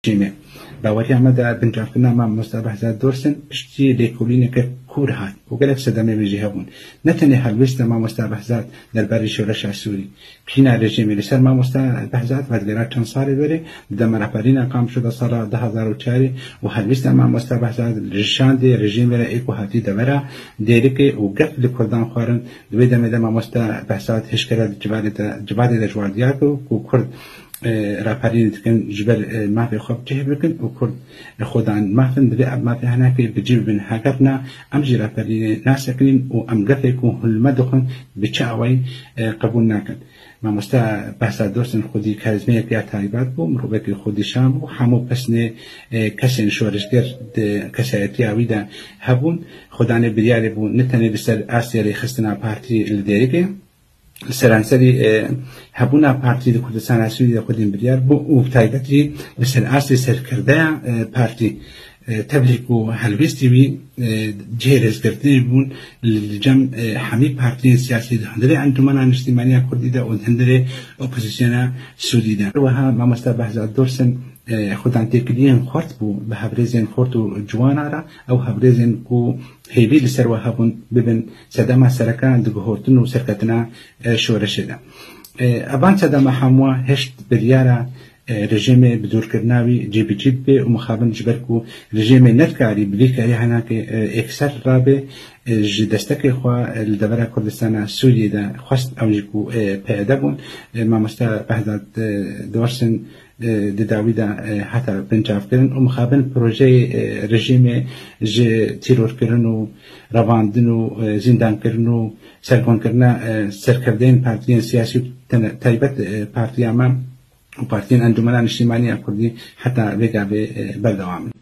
جيمه باوري عمدا بنجافنا مع مصطفى حزاد دورسن اشتي ليكولينك كورهات وقالك صدمه بجهبون نتني هلوست مع مصطفى حزاد درباري شورش السوري كينا رژیم لسر مع مصطفى حزاد ودرات كان صار بره دمر رهبرينا قام شده سال 2004 وهلوست مع مصطفى حزاد رشان دي رژیم را ايكو هاتي دمره ديرك وقف لكردان خارن دوي دمه مع مصطفى حزاد هشكره جبال الجوارديات وكرد راپرین کن جبر ما في خوب جه بکن و کرد خودان ما فن دلی اب ما في هناك بجيب بن هاجرنا ام جي راپرین ناس کنین و ام قفه کو هل مدخن بچاوی قبول نکن ما مستا بحث درسن خودی کارزمی که تایبات بو مروبک خودی شام و همو پسنه کسین شورشگر کسایتی آویدا هبون خدانه بریاره بو نتنه بسر آسیاری خستنا پارتی لدیره سرانسری هبونا پارتی کردستان اسیایی خودیم بریار بو او تایبتی مثل اصل سرکرده پارتی تبلیغ و حلویستی بی جهرز کرده بون لجم حمی پارتی سیاسی هندره انجمن اجتماعی کردی ده و هندره اپوزیسیون سعودی ده و ها ما مستبحث دورسن خودان تکلیه خورد بو به هبرزین خورد و جوان را او هبرزین کو هیوی لسر و هبون ببن صدام سرکان دگهورتن و سرکتنا شورش ده ابان صدام حموا هشت بریاره رژیم بدور کرناوی جیب به و مخابن جبرکو رژیم نتکاری بلیکاری هناک اکثر رابه دستک خوا لدورا کردستان سوریه ده خواست اوجیکو پیدا بون ما مستا بحثات دورسن داوی ده حتی بنجاف کردن و مخابن پروژه رژیم تیرور کردن و رواندن و زندان کردن و سرکن کردن سرکردن پارتیان سیاسی تایبت پارتی امام و پارتیان انجمن اجتماعی کردی حتی بگه به بردوام